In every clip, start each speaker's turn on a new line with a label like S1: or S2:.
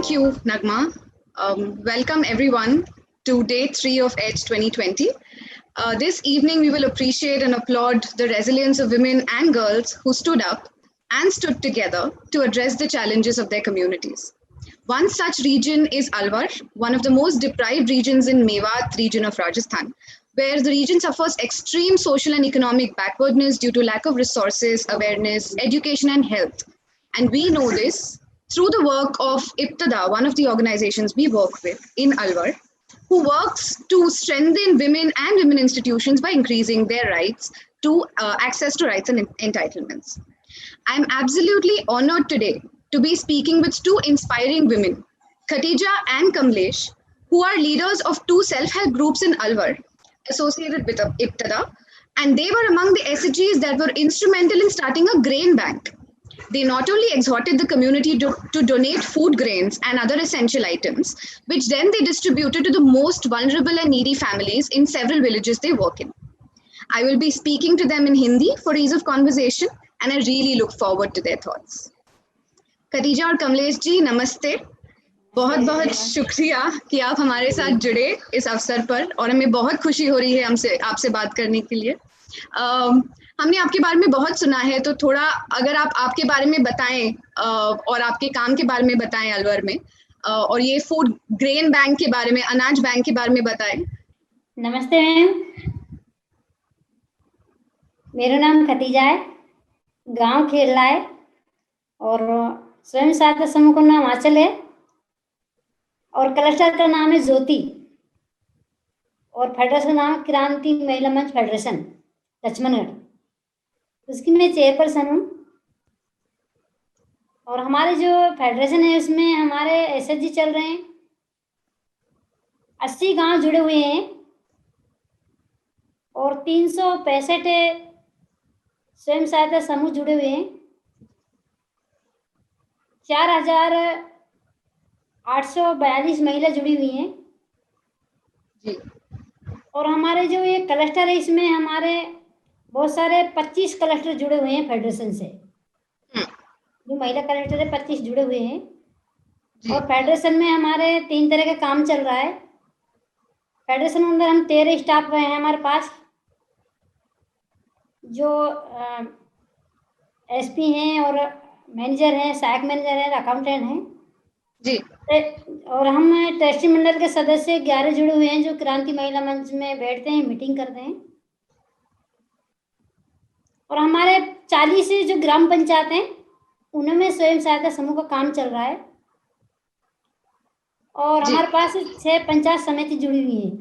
S1: Thank you, Nagma. Welcome everyone to day 3 of EDGE 2020. This evening, we will appreciate and applaud the resilience of women and girls who stood up and stood together to address the challenges of their communities. One such region is Alwar, one of the most deprived regions in Mewat region of Rajasthan, where the region suffers extreme social and economic backwardness due to lack of resources, awareness, education, and health. And we know this through the work of Ibtada, one of the organizations we work with in Alwar, who works to strengthen women and women institutions by increasing their rights to access to rights and entitlements. I'm absolutely honored today to be speaking with two inspiring women, Khatija and Kamlesh, who are leaders of two self-help groups in Alwar associated with Ibtada, and they were among the SHGs that were instrumental in starting a grain bank. They not only exhorted the community to donate food grains and other essential items, which then they distributed to the most vulnerable and needy families in several villages they work in. I will be speaking to them in Hindi for ease of conversation, and I really look forward to their thoughts. Khatija और कमलेश जी नमस्ते, बहुत बहुत शुक्रिया कि आप हमारे साथ जुड़े इस अवसर पर और हमें बहुत खुशी हो रही है हमसे आपसे बात करने के लिए। हमने आपके बारे में बहुत सुना है, तो थोड़ा अगर आप आपके बारे में बताएं और आपके काम के बारे में बताएं अलवर में, और ये फूड ग्रेन बैंक के बारे में, अनाज बैंक के बारे में बताएं।
S2: नमस्ते मैम, मेरा नाम खतीजा है, गांव खेरला है और स्वयं सहायता समूह का नाम आंचल है और क्लस्टर का नाम है ज्योति और फेडरेशन का नाम क्रांति महिला मंच फेडरेशन लक्ष्मणगढ़, उसकी मैं चेयरपर्सन हूँ। और हमारे जो फेडरेशन है उसमें हमारे एसएचजी चल रहे हैं, 80 गांव जुड़े हुए हैं और 365 स्वयं सहायता समूह जुड़े हुए हैं, 4842 महिला जुड़ी हुई हैं
S1: जी।
S2: और हमारे जो ये क्लस्टर है इसमें हमारे बहुत सारे 25 क्लस्टर जुड़े हुए हैं फेडरेशन से। जो महिला क्लस्टर है 25 जुड़े हुए हैं और फेडरेशन में हमारे 3 तरह का काम चल रहा है। फेडरेशन के अंदर हम 13 स्टाफ हैं हमारे पास, जो एसपी हैं और मैनेजर हैं, सहायक मैनेजर हैं, अकाउंटेंट हैं
S1: जी।
S2: और हम ट्रस्टी मंडल के सदस्य 11 जुड़े हुए हैं, जो क्रांति महिला मंच में बैठते हैं, मीटिंग करते हैं। और हमारे 40 से जो ग्राम पंचायत हैं उनमें स्वयं सहायता समूह का काम चल रहा है और हमारे पास 6 पंचायत समिति जुड़ी हुई है,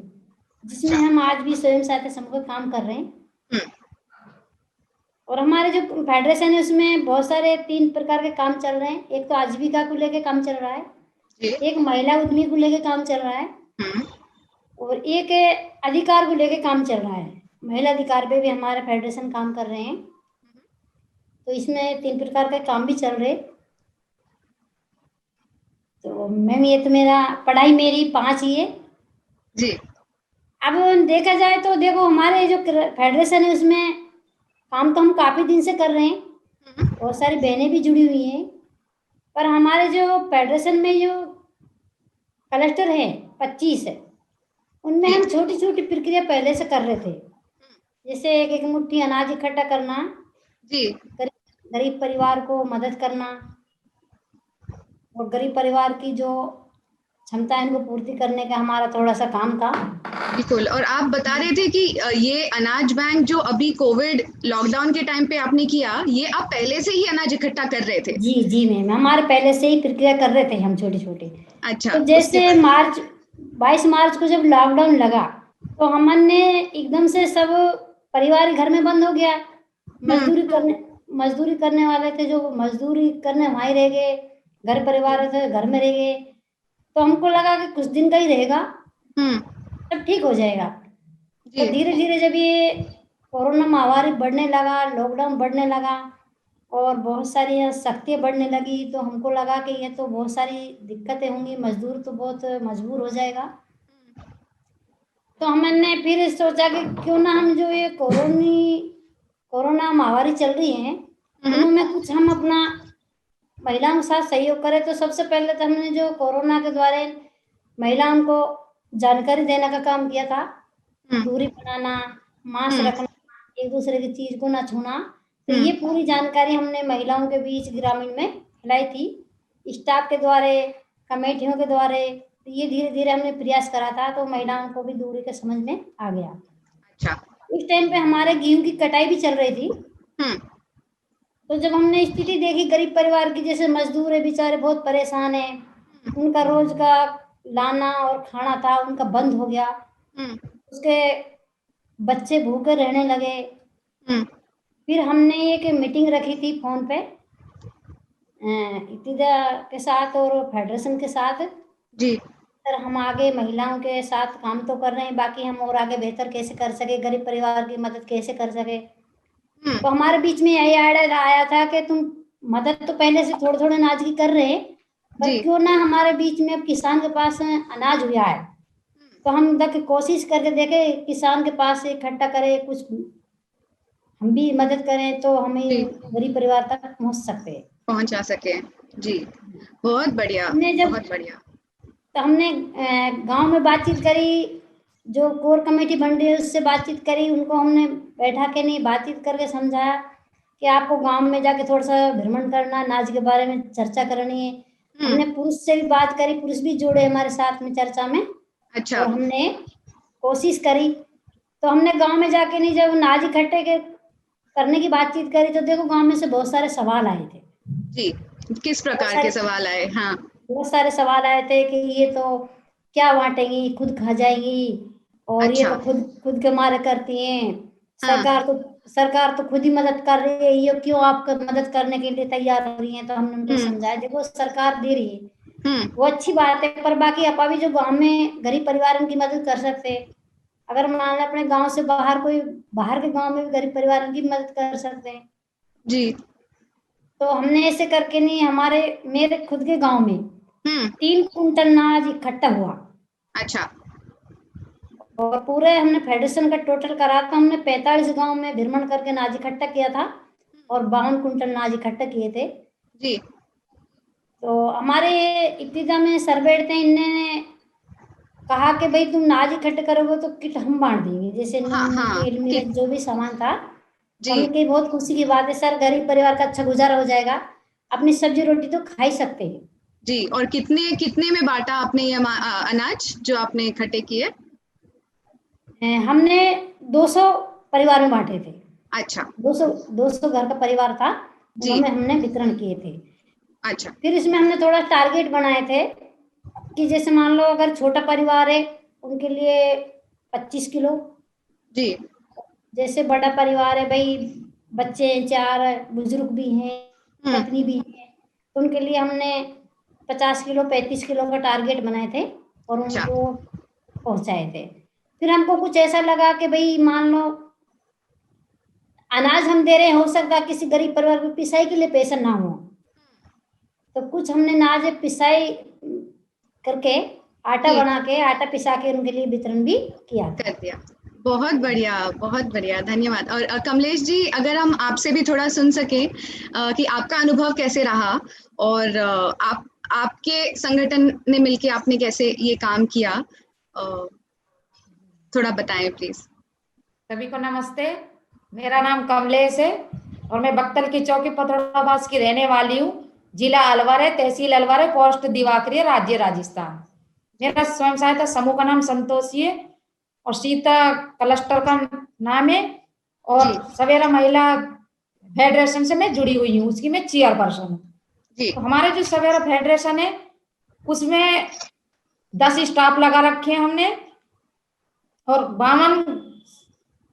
S2: जिसमें हम आज भी स्वयं सहायता समूह का काम कर रहे हैं। और हमारे जो फेडरेशन है उसमें बहुत सारे 3 प्रकार के काम चल रहे हैं। एक तो आजीविका को लेके काम चल रहा है, एक महिला उद्यमी को लेके काम चल रहा है और एक अधिकार को लेके काम चल रहा है। महिला अधिकार पे भी हमारा फेडरेशन काम कर रहे हैं, तो इसमें 3 प्रकार के काम भी चल रहे। तो मैम ये तो मेरा पढ़ाई मेरी 5 ही है
S1: जी।
S2: अब देखा जाए तो देखो हमारे जो फेडरेशन है उसमें काम तो हम काफी दिन से कर रहे हैं, बहुत सारी बहनें भी जुड़ी हुई हैं, पर हमारे जो फेडरेशन में जो क्लस्टर है 25 है, उनमें हम छोटी छोटी प्रक्रिया पहले से कर रहे थे, जैसे एक मुट्ठी अनाज इकट्ठा करना
S1: जी,
S2: गरीब परिवार को मदद करना और गरीब परिवार की जो क्षमता है इनको पूर्ति करने का हमारा थोड़ा सा काम था।
S1: बिल्कुल। और आप बता रहे थे कि ये अनाज बैंक जो अभी कोविड लॉकडाउन के टाइम पे आपने किया, ये आप पहले से ही अनाज इकट्ठा कर रहे थे?
S2: जी जी मैम, हमारे पहले से ही प्रक्रिया कर रहे थे हम छोटे छोटे।
S1: अच्छा।
S2: तो जैसे 22 मार्च को जब लॉकडाउन लगा तो हमने एकदम से सब परिवार घर में बंद हो गया, मजदूरी करने वाले थे जो मजदूरी करने वहीं रह गए, घर परिवार थे घर में रह गए। तो हमको लगा कि कुछ दिन का ही रहेगा, सब ठीक हो जाएगा। तो धीरे धीरे जब ये कोरोना महामारी बढ़ने लगा, लॉकडाउन बढ़ने लगा और बहुत सारी सख्तियाँ बढ़ने लगी, तो हमको लगा कि ये तो बहुत सारी दिक्कतें होंगी, मजदूर तो बहुत मजबूर हो जाएगा। तो हमने फिर सोचा कि क्यों ना हम जो ये कोरोना महामारी चल रही है उनमें कुछ हम अपना महिलाओं के साथ सहयोग करें, तो सबसे पहले तो हमने जो कोरोना के द्वारा महिलाओं को जानकारी देने का काम किया था, दूरी बनाना, मास्क रखना, एक दूसरे की चीज को ना छूना, तो ये पूरी जानकारी हमने महिलाओं के बीच ग्रामीण में फैलाई थी, स्टाफ के द्वारा, कमेटियों के द्वारा। तो ये धीरे धीरे हमने प्रयास करा था, तो महिलाओं को भी दूरी के समझ में आ गया।
S1: अच्छा।
S2: उस टाइम पे हमारे गेहूं की कटाई भी चल रही थी। तो जब हमने स्थिति देखी गरीब परिवार की, जैसे मजदूर है बेचारे, बहुत परेशान है, उनका रोज का लाना और खाना था उनका बंद हो गया, उसके बच्चे भूखे रहने लगे। फिर हमने एक मीटिंग रखी थी फोन पे इतिदा के साथ और फेडरेशन के साथ जी। सर हम आगे महिलाओं के साथ काम तो कर रहे हैं, बाकी हम और आगे बेहतर कैसे कर सके, गरीब परिवार की मदद कैसे कर सके। तो हमारे बीच में यही आइडिया आया था कि तुम मदद तो पहले से थोड़े थोड़े अनाज की कर रहे हैं, पर क्यों ना हमारे बीच में अब किसान के पास अनाज हुआ है, तो हम कोशिश करके देखे किसान के पास से इकट्ठा करें, कुछ हम भी मदद करें तो हमें गरीब परिवार तक पहुंचा सके। जी, बहुत बढ़िया, बहुत बढ़िया। तो हमने गांव में बातचीत करी, जो कोर कमेटी बन रही है उससे बातचीत करी, उनको हमने बैठा के नहीं बातचीत करके समझाया कि आपको गांव में जाके थोड़ा सा भ्रमण करना, अनाज के बारे में चर्चा करनी है। हमने पुरुष से भी बात करी, पुरुष भी जुड़े हमारे साथ में चर्चा में। अच्छा। और हमने कोशिश करी, तो हमने गांव में जाके नहीं, जब अनाज इकट्ठे करने की बातचीत करी, तो देखो गांव में से बहुत सारे सवाल आए थे। जी, किस प्रकार के सवाल आए? हाँ, बहुत सारे सवाल आए थे कि ये तो क्या बांटेंगी, खुद खा जाएंगी, और अच्छा। ये तो खुद के मारे करती हैं। हाँ। सरकार तो खुद ही मदद कर रही है, ये क्यों आपको मदद करने के लिए तैयार हो रही है। तो हमने उनको समझाया, देखो सरकार दे रही है वो अच्छी बात है, पर बाकी आप अभी जो गांव में गरीब परिवारों की मदद कर सकते हैं, अगर मान लो अपने गांव से बाहर कोई बाहर के गांव में भी गरीब परिवारों की मदद कर सकते हैं। जी। तो हमने ऐसे करके नहीं, मेरे खुद के गांव में 3 कुंटल अनाज इकट्ठा हुआ। अच्छा। और पूरे हमने फेडरेशन का टोटल करा था, हमने 45 गांव में भ्रमण करके अनाज इकट्ठा किया था और 52 कुंटल अनाज इकट्ठा किए थे। जी। तो हमारे इब्तिदा में सर्वे थे, इन्होंने कहा कि भाई तुम अनाज इकट्ठा करोगे तो किट हम बांट देंगे, जैसे तेल मिर्च जो भी सामान था। उनकी बहुत खुशी की बात है, सर गरीब परिवार का अच्छा गुजारा हो जाएगा, अपनी सब्जी रोटी तो खा ही सकते हैं। जी। और कितने में बांटा आपने ये अनाज जो आपने इकट्ठे किए? हमने 200 परिवार में बांटे थे। अच्छा। 200 घर का परिवार था, उनमें हमने वितरण किए थे। अच्छा। फिर इसमें हमने थोड़ा टारगेट बनाए थे कि जैसे मान लो अगर छोटा परिवार है उनके लिए 25 किलो। जी। जैसे बड़ा परिवार है, भाई बच्चे 4, बुजुर्ग भी हैं, पत्नी भी है, तो उनके लिए हमने 50 किलो 35 किलो का टारगेट बनाए थे और उनको पहुंचाए थे। फिर हमको कुछ ऐसा लगा कि भाई मान लो अनाज हम दे रहे हैं, हो सकता है किसी गरीब परिवार को पिसाई के लिए पैसा ना हो, तो कुछ हमने अनाज पिसाई करके आटा बना के, आटा पिसा के उनके लिए वितरण भी किया कर दिया। बहुत बढ़िया, धन्यवाद। और कमलेश जी, अगर हम आपसे भी थोड़ा सुन सके कि आपका अनुभव कैसे रहा और आपके संगठन ने मिलके आपने कैसे ये काम किया, थोड़ा बताएं प्लीज।
S3: सभी को नमस्ते, मेरा नाम कमलेश है और मैं बख्तल की चौकी पथौड़ाबाद की रहने वाली हूँ। जिला अलवर है, तहसील अलवर है, पोस्ट दिवाकरी, राज्य राजस्थान। मेरा स्वयं सहायता समूह का नाम संतोषी है और सीता क्लस्टर का नाम है, और सवेरा महिला फेडरेशन से मैं जुड़ी हुई हूँ, उसकी मैं चेयरपर्सन हूँ। तो हमारे जो सवेरा फेडरेशन है उसमें 10 स्टाफ लगा रखे हैं हमने और 52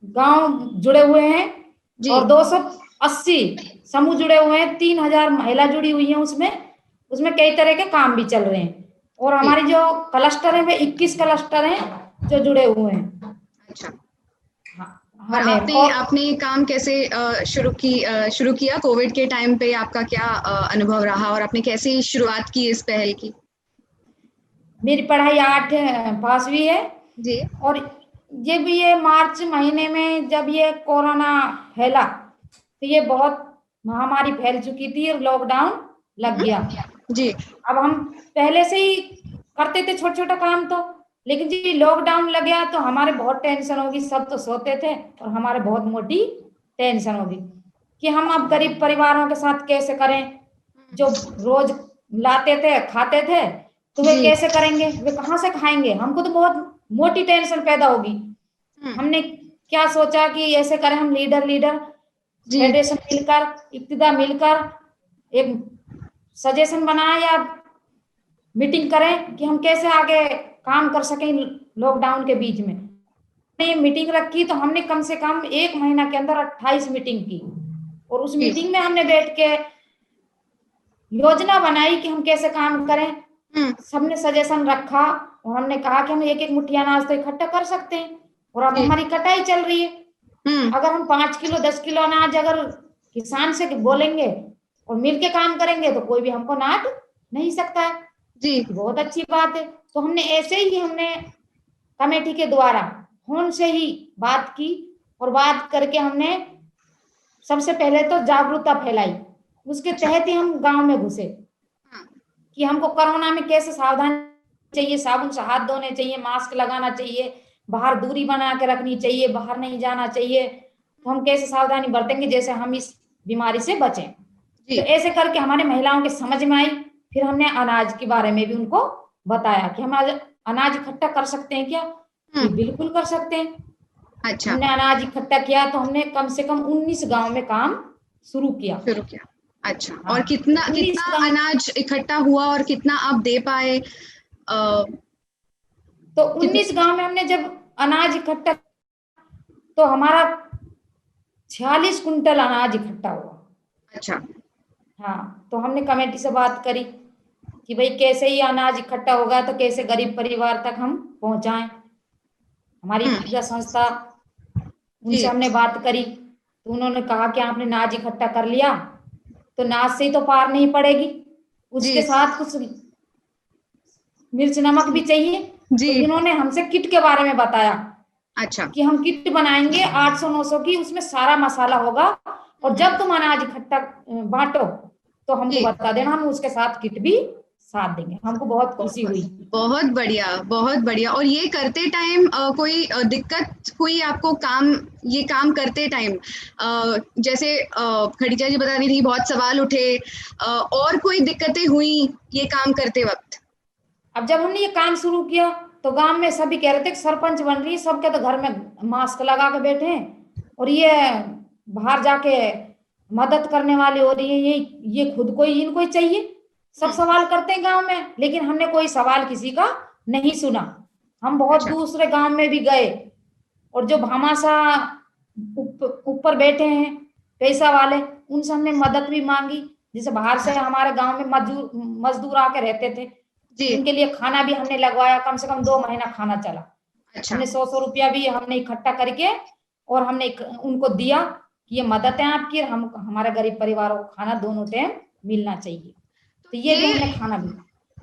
S3: गांव जुड़े हुए हैं और 280 समूह जुड़े हुए हैं, 3000 महिला जुड़ी हुई हैं उसमें कई तरह के काम भी चल रहे हैं। और हमारी जो क्लस्टर है वे 21 क्लस्टर हैं जो जुड़े हुए हैं। अच्छा।
S1: और आपने काम कैसे शुरू किया? कोविड के टाइम पे आपका क्या अनुभव रहा और आपने कैसे शुरुआत की इस पहल की?
S3: मेरी पढ़ाई 8 पास हुई है जी। और जब ये मार्च महीने में जब ये कोरोना फैला तो ये बहुत महामारी फैल चुकी थी, लॉकडाउन, लग गया
S1: जी।
S3: अब हम पहले से ही करते थे छोटा छोटा काम, तो लेकिन जी लॉकडाउन लग गया तो हमारे बहुत टेंशन होगी, सब तो सोते थे और हमारे बहुत मोटी टेंशन होगी कि हम अब गरीब परिवारों के साथ कैसे करें, जो रोज लाते थे खाते थे तो वे कैसे करेंगे, वे कहाँ से खाएंगे, हमको तो बहुत मोटी टेंशन पैदा होगी। हमने क्या सोचा कि ऐसे करें, हम लीडर फेडरेशन मिलकर, इब्तिदा मिलकर एक सजेशन बनाए या मीटिंग करें कि हम कैसे आगे काम कर सकें लॉकडाउन के बीच में। हमने मीटिंग रखी तो हमने कम से कम 1 महीना के अंदर 28 मीटिंग की और उस मीटिंग में हमने बैठ के योजना बनाई कि हम कैसे काम करें। सबने सजेशन रखा और हमने कहा कि हम एक एक मुट्ठी अनाज तो इकट्ठा कर सकते हैं और अब हमारी कटाई चल रही है। अगर हम 5 किलो 10 किलो अनाज अगर किसान से बोलेंगे और मिलके काम करेंगे तो कोई भी हमको नाट नहीं सकता है जी। बहुत अच्छी बात है। तो हमने ऐसे ही हमने कमेटी के द्वारा फोन से ही बात की और बात करके हमने सबसे पहले तो जागरूकता फैलाई, उसके तहत ही हम गांव में घुसे कि हमको कोरोना में कैसे सावधान चाहिए, साबुन से हाथ धोने चाहिए, मास्क लगाना चाहिए, बाहर दूरी बना के रखनी चाहिए, बाहर नहीं जाना चाहिए, तो हम कैसे सावधानी बरतेंगे जैसे हम इस बीमारी से बचें। तो ऐसे करके हमारे महिलाओं के समझ में आई। फिर हमने अनाज के बारे में भी उनको बताया कि हम अनाज इकट्ठा कर सकते हैं क्या, बिल्कुल कर सकते हैं। अच्छा। हमने अनाज इकट्ठा किया तो हमने कम से कम 19 गांव में काम शुरू किया।
S1: अच्छा। हाँ। और कितना अनाज इकट्ठा हुआ और कितना आप दे पाए?
S3: तो 19 गांव में हमने जब अनाज इकट्ठा तो हमारा 46 कुंटल अनाज इकट्ठा हुआ।
S1: अच्छा।
S3: हाँ, तो हमने कमेटी से बात करी कि भाई कैसे ही अनाज इकट्ठा होगा तो कैसे गरीब परिवार तक हम पहुंचाएं। हमारी संस्था, उनसे हमने बात करी तो उन्होंने कहा कि आपने अनाज इकट्ठा कर लिया तो अनाज से ही तो पार नहीं पड़ेगी, उसके साथ कुछ मिर्च नमक भी चाहिए। तो इन्होंने हमसे किट के बारे में बताया। अच्छा। कि हम किट बनाएंगे 800-900 की, उसमें सारा मसाला होगा और जब तुम अनाज इकट्ठा बांटो तो हमको बता देना, हम उसके साथ किट भी साथ देंगे। हमको बहुत खुशी हुई।
S1: बहुत बढ़िया, बहुत बढ़िया। और ये करते टाइम कोई दिक्कत हुई आपको ये काम करते टाइम? जैसे खदीजा जी बता रही थी बहुत सवाल उठे, और कोई दिक्कतें हुई ये काम करते वक्त?
S3: अब जब हमने ये काम शुरू किया तो गांव में सभी कह रहे थे कि सरपंच बन रही है, सबके तो घर में मास्क लगा के बैठे हैं और ये बाहर जाके मदद करने वाली हो रही है, ये खुद को ही इनको ही चाहिए। सब सवाल करते हैं गांव में, लेकिन हमने कोई सवाल किसी का नहीं सुना। हम बहुत दूसरे गांव में भी गए और जो भामाशा ऊपर बैठे हैं पैसा वाले, उनसे हमने मदद भी मांगी। जैसे बाहर से हमारे गांव में मजदूर आके रहते थे जी, उनके लिए खाना भी हमने लगवाया, कम से कम 2 महीना खाना चला। अच्छा। हमने 100 रुपया भी हमने इकट्ठा करके और हमने उनको दिया कि ये मदद है आपकी, हम हमारे गरीब परिवारों को खाना दोनों टाइम मिलना चाहिए। तो ये भी हमने खाना भी।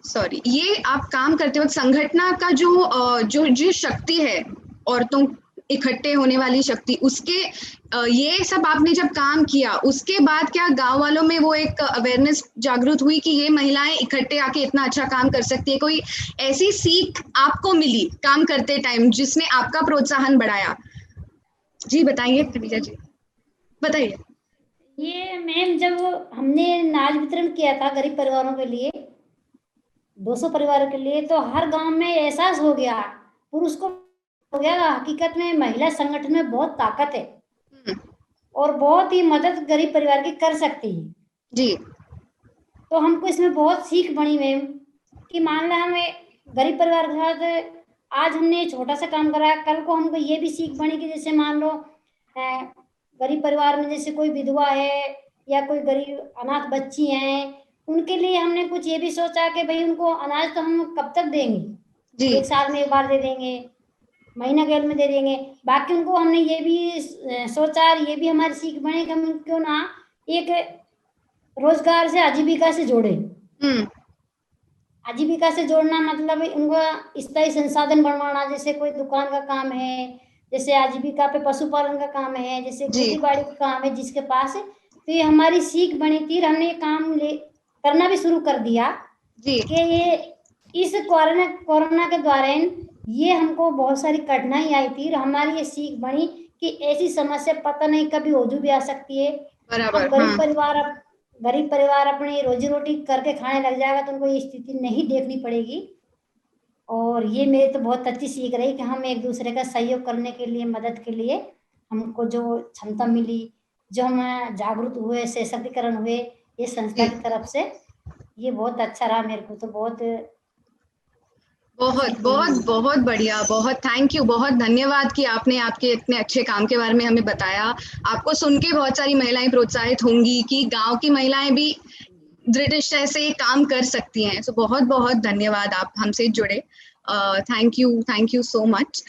S1: सॉरी, ये आप काम करते वक्त संगठन का जो शक्ति है, औरतों इकट्ठे होने वाली शक्ति, उसके ये सब आपने जब काम किया उसके बाद क्या गांव वालों में वो एक अवेयरनेस जागृत हुई कि ये महिलाएं इकट्ठे आके इतना अच्छा काम कर सकती है? कोई ऐसी सीख आपको मिली काम करते टाइम जिसने आपका प्रोत्साहन बढ़ाया? जी बताइए खदीजा जी, बताइए।
S2: ये मैम, जब हमने अनाज वितरण किया था गरीब परिवारों के लिए, 200 परिवारों के लिए, तो हर गांव में एहसास हो गया, पुरुष को हो गया हकीकत में महिला संगठन में बहुत ताकत है और बहुत ही मदद गरीब परिवार की कर सकती है जी। तो हमको इसमें बहुत सीख बनी मैम कि मान लो हमें गरीब परिवार के साथ आज हमने छोटा सा काम कराया, कल को हमको ये भी सीख बनी कि जैसे मान लो गरीब परिवार में जैसे कोई विधवा है या कोई गरीब अनाथ बच्ची हैं, उनके लिए हमने कुछ ये भी सोचा कि भाई उनको अनाज तो हम कब तक देंगे जी, 1 साल में 1 बार दे देंगे, महीना गेल में दे देंगे, बाकी उनको हमने ये भी सोचा, ये भी हमारी सीख बने कि हम क्यों ना एक रोजगार से आजीविका से जोड़े। आजीविका से जोड़ना मतलब उनको स्थायी संसाधन बनवाना, जैसे कोई दुकान का काम है, जैसे आजीविका पे पशुपालन का काम है, जैसे खेती बाड़ी का काम है जिसके पास है, तो ये हमारी सीख बनी थी। हमने ये काम करना भी शुरू कर दिया
S1: जी
S2: कि ये इस कोरोना के दौरान ये हमको बहुत सारी कठिनाई आई थी, हमारी ये सीख बनी कि ऐसी समस्या पता नहीं कभी हो भी आ सकती है।
S1: बराबर।
S2: अब गरीब परिवार अपनी रोजी रोटी करके खाने लग जाएगा तो उनको ये स्थिति नहीं देखनी पड़ेगी। और ये मेरी तो बहुत अच्छी सीख रही कि हम एक दूसरे का सहयोग करने के लिए, मदद के लिए हमको जो क्षमता मिली, जो हम जागरूक हुए, सशक्तिकरण हुए ये संस्था की तरफ से, ये बहुत अच्छा रहा मेरे को तो।
S1: बहुत बढ़िया, बहुत थैंक यू, बहुत धन्यवाद कि आपने आपके इतने अच्छे काम के बारे में हमें बताया। आपको सुन के बहुत सारी महिलाएं प्रोत्साहित होंगी कि गांव की महिलाएं भी दृढ़ निश्चय से काम कर सकती हैं। सो बहुत बहुत धन्यवाद, आप हमसे जुड़े। Thank you so much.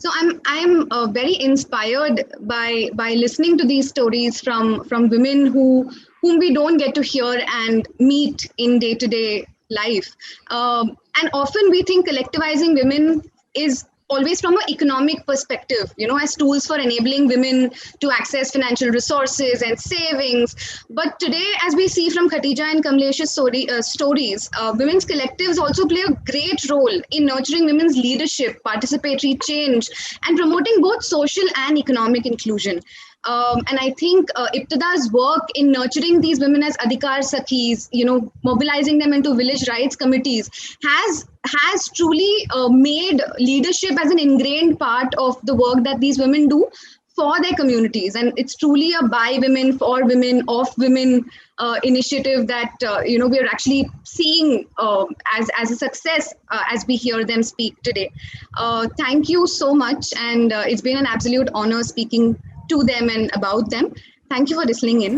S1: So I'm very inspired by listening to these stories from women whom we don't get to hear and meet in day-to-day life. And often we think collectivizing women is always from an economic perspective, you know, as tools for enabling women to access financial resources and savings. But today, as we see from Khatija and Kamlesh's stories, women's collectives also play a great role in nurturing women's leadership, participatory change, and promoting both social and economic inclusion. And I think Ibtida's work in nurturing these women as Adhikar Sakhis, you know, mobilizing them into village rights committees has truly made leadership as an ingrained part of the work that these women do for their communities. And it's truly a by women, for women, of women initiative that, you know, we're actually seeing as a success as we hear them speak today. Thank you so much. And it's been an absolute honor speaking to them and about them. Thank you for listening in.